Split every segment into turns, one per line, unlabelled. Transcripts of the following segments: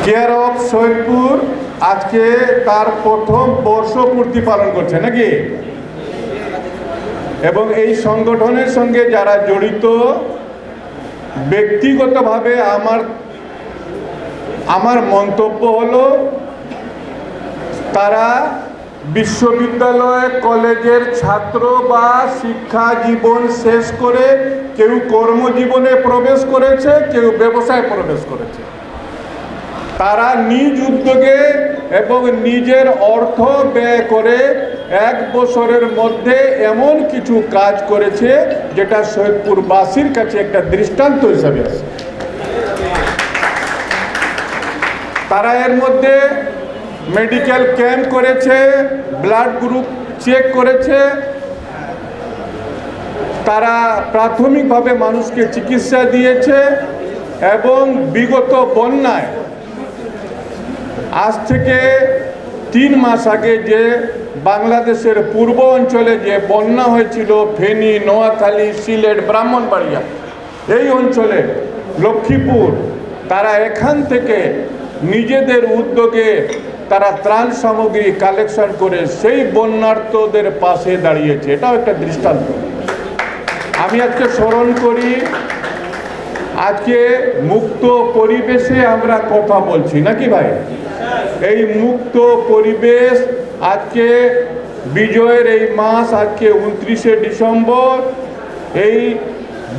Care of Saidpur আজকে তার প্রথম বর্ষপূর্তি পালন করছে নাকি, এবং এই সংগঠনের সঙ্গে যারা জড়িত ব্যক্তিগতভাবে আমার মন্তব্য হলো তারা বিশ্ববিদ্যালয় কলেজের ছাত্র বা শিক্ষা জীবন শেষ করে কেউ কর্মজীবনে প্রবেশ করেছে, কেউ ব্যবসায় প্রবেশ করেছে। তারা নিজ উদ্যোগে এবং নিজের অর্থ ব্যয় করে 1 বছরের মধ্যে এমন কিছু কাজ করেছে যেটা সৈয়দপুরবাসীর কাছে একটা দৃষ্টান্ত হিসাবে আছে। তারা এর মধ্যে মেডিকেল ক্যাম্প করেছে, ব্লাড গ্রুপ চেক করেছে, তারা প্রাথমিকভাবে মানুষকে চিকিৎসা দিয়েছে এবং বিগত বন্যায় আজ থেকে 3 মাস আগে যে বাংলাদেশের পূর্ব অঞ্চলে যে বন্যা হয়েছিল, ফেনী, নোয়াখালী, সিলেট, ব্রাহ্মণবাড়িয়া, এই অঞ্চলে লক্ষ্মীপুর, তারা এখান থেকে নিজেদের উদ্যোগে তারা ত্রাণ সামগ্রী কালেকশন করে সেই বন্যার্তদের পাশে দাঁড়িয়েছে। এটাও একটা দৃষ্টান্ত। আমি আজকে স্মরণ করি, আজকে মুক্ত পরিবেশে আমরা কথা বলছি নাকি ভাই? এই মুক্ত পরিবেশ আজকে বিজয়ের এই মাস, আজকে 29শে ডিসেম্বর, এই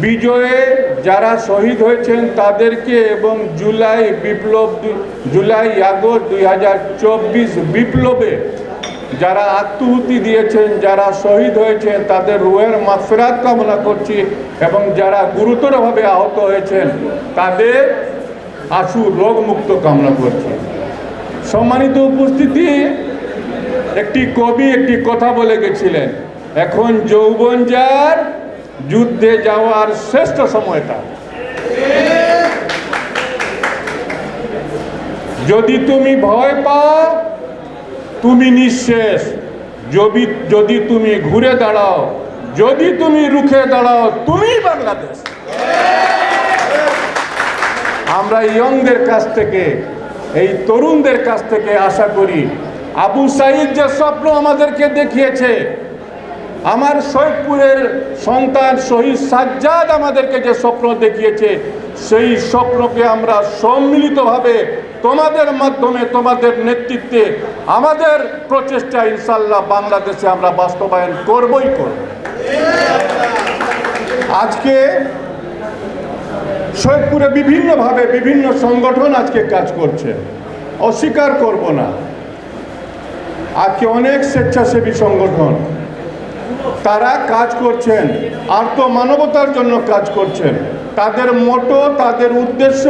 বিজয়ে যারা শহীদ হয়েছেন তাদেরকে এবং জুলাই আগস্ট 2024 বিপ্লবে যারা আত্মহুতি দিয়েছেন, যারা শহীদ হয়েছেন তাদের রুহের মাগফিরাত কামনা করছি, এবং যারা গুরুতরভাবে আহত হয়েছেন তাদের আশু রোগ মুক্ত কামনা করছি। সম্মানিত উপস্থিতি, একটি কবি একটি কথা বলে গেছিলেন, এখন যৌবন যার, যুদ্ধে যাওয়ার শ্রেষ্ঠ সময়টা। যদি তুমি ভয় পাও তুমি নিঃশেষ, যদি তুমি ঘুরে দাঁড়াও, যদি তুমি রুখে দাঁড়াও, তুমি বাংলাদেশ। আমরা ইয়ংদের কাছ থেকে, এই তরুণদের কাছ থেকে আশা করি, আবু সাইদ যে স্বপ্ন আমাদেরকে দেখিয়েছে, আমার সৈয়দপুরের সন্তান শহীদ সাজ্জাদ আমাদেরকে যে স্বপ্ন দেখিয়েছে, সেই স্বপ্নকে আমরা সম্মিলিতভাবে তোমাদের মাধ্যমে, তোমাদের নেতৃত্বে, আমাদের প্রচেষ্টা ইনশাল্লাহ বাংলাদেশে আমরা বাস্তবায়ন করবই করব। আজকে সৈয়দপুরে বিভিন্নভাবে বিভিন্ন সংগঠন আজকে কাজ করছে, অস্বীকার করব না। আজকে অনেক স্বেচ্ছাসেবী সংগঠন তারা কাজ করছেন, আর্ত মানবতার জন্য কাজ করছেন। তাদের মোটো, তাদের উদ্দেশ্য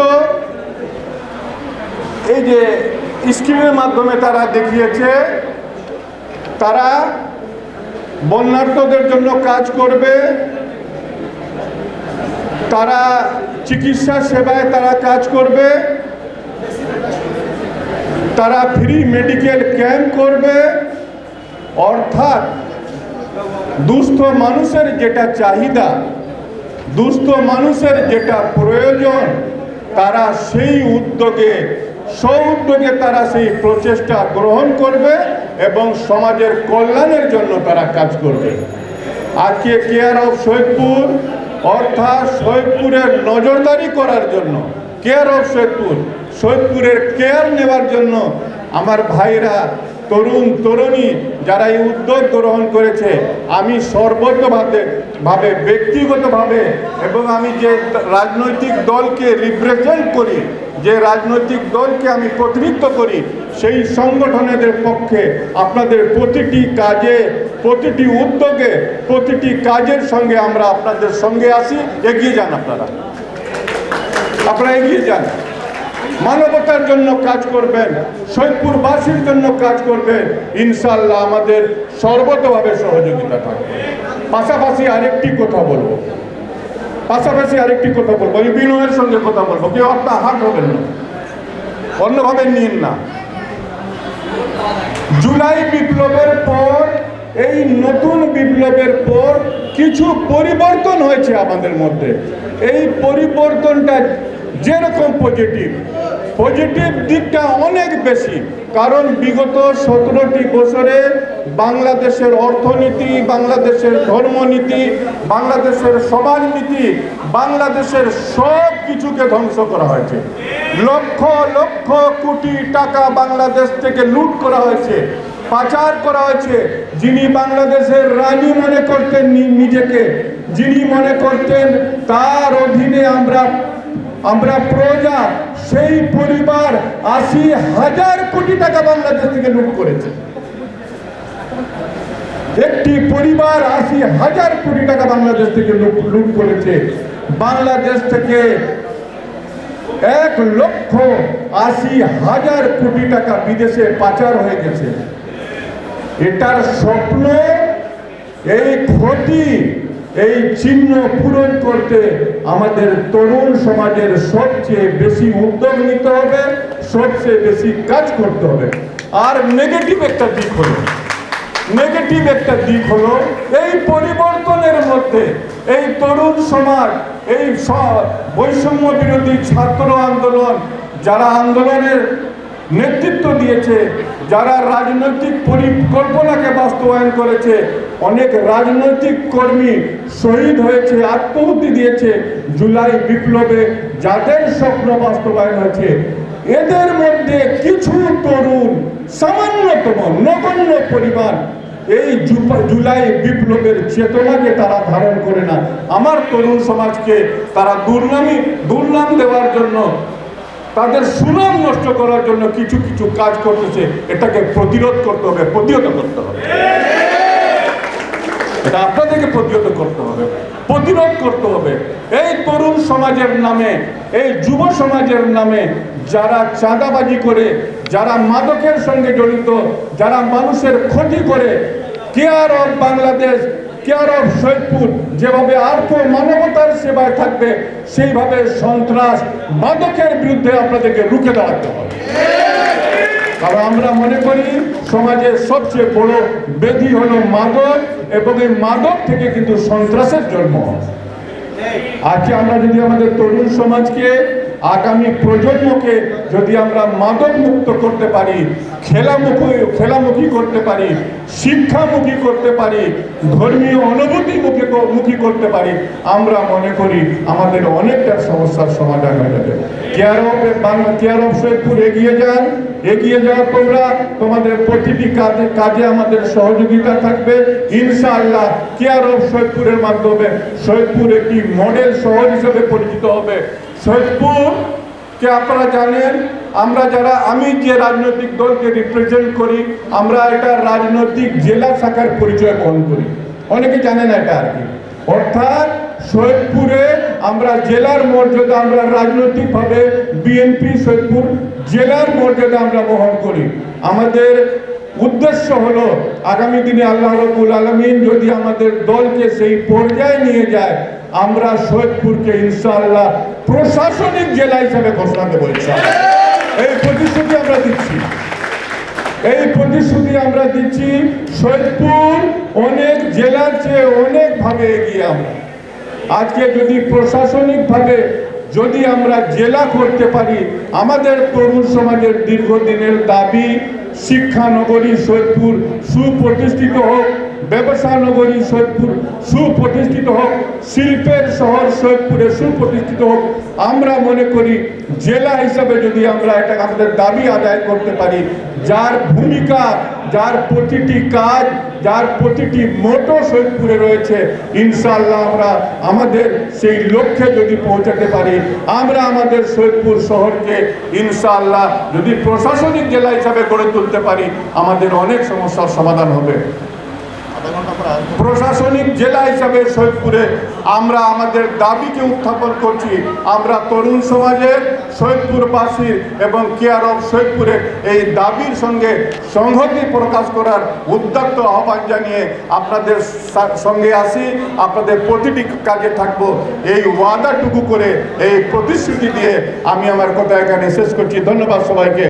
এই যে স্ক্রিনের মাধ্যমে তারা দেখিয়েছে, তারা বন্যার্তদের জন্য কাজ করবে, তারা চিকিৎসা সেবায় তারা কাজ করবে, তারা ফ্রি মেডিকেল ক্যাম্প করবে। অর্থাৎ দুস্থ মানুষের যেটা চাহিদা, দুস্থ মানুষের যেটা প্রয়োজন, তারা সেই উদ্যোগে, স্ব-উদ্যোগে তারা সেই প্রচেষ্টা গ্রহণ করবে এবং সমাজের কল্যাণের জন্য তারা কাজ করবে। আজকে কেয়ার অফ সৈয়দপুর, অর্থাৎ সৈয়দপুরের নজরদারি করার জন্য, কেয়ার অফ সৈয়দপুর, সৈয়দপুরের কেয়ার নেওয়ার জন্য আমার ভাইরা, তরুণ তরুণী যারা এই উদ্যোগ গ্রহণ করেছে, আমি সর্বতভাবে ব্যক্তিগতভাবে, এবং আমি যে রাজনৈতিক দলকে রিপ্রেজেন্ট করি, যে রাজনৈতিক দলকে আমি প্রতিনিধিত্ব করি, সেই সংগঠনেদের পক্ষে আপনাদের প্রতিটি কাজে, প্রতিটি উদ্যোগে, প্রতিটি কাজের সঙ্গে আমরা আপনাদের সঙ্গে আসি। এগিয়ে যান, আপনারা এগিয়ে যান, মানবতার জন্য কাজ করবেন, সৈয়দপুরবাসীর জন্য কাজ করবেন, ইনশাল্লাহ আমাদের সর্বতভাবে সহযোগিতা থাকবে। পাশাপাশি আরেকটি কথা বলবো, আমি বিনয়ের সঙ্গে কথা বলবো, কেউ আপনার হাত হবেন না, অন্যভাবে নিন না। জুলাই বিপ্লবের পর, এই নতুন বিপ্লবের পর কিছু পরিবর্তন হয়েছে আমাদের মধ্যে। এই পরিবর্তনটা যেরকম পজিটিভ, পজিটিভ দিকটা অনেক বেশি, কারণ বিগত 17টি বছরে বাংলাদেশের অর্থনীতি, বাংলাদেশের ধর্মনীতি, বাংলাদেশের সমাজনীতি, বাংলাদেশের সব কিছুকে ধ্বংস করা হয়েছে। লক্ষ লক্ষ কোটি টাকা বাংলাদেশ থেকে লুট করা হয়েছে, পাচার করা হয়েছে। যিনি বাংলাদেশের রানী মনে করতেন নিজেকে, যিনি মনে করতেন তার অধীনে আমরা প্রজা, সেই পরিবার 80,000 কোটি টাকা বাংলাদেশ থেকে লুট করেছে। একটি পরিবার 80,000 কোটি টাকা বাংলাদেশ থেকে লুট করেছে। বাংলাদেশ থেকে 1,80,000 কোটি টাকা বিদেশে পাচার হয়ে গেছে। এটার স্বপ্ন, এই ক্ষতি, এই চিহ্ন পূরণ করতে আমাদের তরুণ সমাজের সবচেয়ে বেশি উদ্যোগ নিতে হবে, সবচেয়ে বেশি কাজ করতে হবে। আর নেগেটিভ একটা দিক হলো এই পরিবর্তনের মধ্যে এই তরুণ সমাজ, এই বৈষম্য বিরোধী ছাত্র আন্দোলন, যারা আন্দোলনের নেতৃত্ব দিয়েছে, যারা রাজনৈতিক পরিকল্পনাকে বাস্তবায়ন করেছে, অনেক রাজনৈতিক কর্মী শহীদ হয়েছে, আত্মাহুতি দিয়েছে জুলাই বিপ্লবে, যাদের স্বপ্ন বাস্তবায়ন হয়েছে। এদের মধ্যে কিছু তরুণ, সামান্যতম নগণ্য পরিমাণ এই জুলাই বিপ্লবের চেতনাকে তারা ধারণ করে না। আমার তরুণ সমাজকে তারা দুর্নাম দেওয়ার জন্য, তাদের সুনাম নষ্ট করার জন্য কিছু কিছু কাজ করতেছে। এটাকে প্রতিরোধ করতে হবে, প্রতিহত করতে হবে। এটা আপনাদেরকে প্রতিহত করতে হবে, প্রতিরোধ করতে হবে। এই তরুণ সমাজের নামে, এই যুব সমাজের নামে যারা চাঁদাবাজি করে, যারা মাদকের সঙ্গে জড়িত, যারা মানুষের ক্ষতি করে, care of Bangladesh, care of Saidpur যেভাবে আর্থ মানবতার সেবায় থাকবে, সেইভাবে সন্ত্রাস, মাদকের বিরুদ্ধে আপনাদেরকে রুখে দাঁড়াতে হবে। কারণ আমরা মনে করি সমাজের সবচেয়ে বড় ব্যাধি হলো মাদক, এবং এই মাদক থেকে কিন্তু সন্ত্রাসের জন্ম হয়। আজকে আমরা যদি আমাদের তরুণ সমাজকে, আগামী প্রজন্মকে যদি আমরা মাদক মুক্ত করতে পারি, খেলামুখী করতে পারি, শিক্ষামুখী করতে পারি, ধর্মীয় অনুভূতিমুখী করতে পারি, আমরা মনে করি আমাদের অনেকটা সমস্যার সমাধান হয়ে যাবে। কেয়ার অফ সৈয়দপুর এগিয়ে যাও তোমরা, তোমাদের প্রতিটি কাজে আমাদের সহযোগিতা থাকবে ইনশাআল্লাহ। কেয়ার অফ সৈয়দপুরের মাধ্যমে সৈয়দপুর একটি মডেল শহর হিসেবে পরিচিত হবে। সৈয়দপুরকে আপনারা জানেন, আমি যে রাজনৈতিক দলকে রিপ্রেজেন্ট করি, আমরা এটা রাজনৈতিক জেলা শাখার পরিচয় বহন করি। অনেকে জানেন এটা আর কি। অর্থাৎ সৈয়দপুরে আমরা জেলার মর্যাদা, আমরা রাজনৈতিকভাবে বিএনপি সৈয়দপুর জেলার মর্যাদা আমরা বহন করি। আমাদের উদ্দেশ্য হলো আগামী দিনে আল্লাহ রাব্বুল আলামিন যদি আমাদের দলকে সেই পর্যায়ে নিয়ে যায়, আমরা সৈয়দপুরকে ইনশাআল্লাহ প্রশাসনিক জেলা হিসেবে ঘোষণা দেবো ইনশাআল্লাহ। এই প্রতিশ্রুতি আমরা দিচ্ছি। সৈয়দপুর অনেক জেলার চেয়ে অনেকভাবে এগিয়ে। আমরা আজকে যদি প্রশাসনিকভাবে যদি আমরা জেলা করতে পারি, আমাদের তরুণ সমাজের দীর্ঘদিনের দাবি শিক্ষা নগরী সৈয়দপুর সুপ্রতিষ্ঠিত হোক, ব্যবসা নগরী সৈয়দপুর সুপ্রতিষ্ঠিত হোক, শিল্পের শহর সৈয়দপুরে সুপ্রতিষ্ঠিত হোক। আমরা মনে করি জেলা হিসাবে যদি আমরা এটা আমাদের দাবি আদায় করতে পারি, যার ভূমিকা, যার প্রতিটি কাজ, যার প্রতিটি মোটো সৈয়দপুরে রয়েছে, ইনশাআল্লাহ আমরা আমাদের সেই লক্ষ্যে যদি পৌঁছাতে পারি, আমরা আমাদের সৈয়দপুর শহরকে ইনশাআল্লাহ যদি প্রশাসনিক জেলা হিসাবে গড়ে তুলতে পারি, আমাদের অনেক সমস্যার সমাধান হবে। প্রশাসনিক জেলা হিসাবে সৈয়দপুরে আমরা আমাদের দাবিকে উত্থাপন করছি। আমরা তরুণ সমাজের, সৈয়দপুরবাসীর এবং কেয়ার অফ সৈয়দপুরের এই দাবির সঙ্গে সংহতি প্রকাশ করার উদ্যত আহ্বান জানিয়ে আপনাদের সঙ্গে আসি, আপনাদের প্রতিটি কাজে থাকবো, এই ওয়াদাটুকু করে, এই প্রতিশ্রুতি দিয়ে আমি আমার কথা এখানে শেষ করছি। ধন্যবাদ সবাইকে।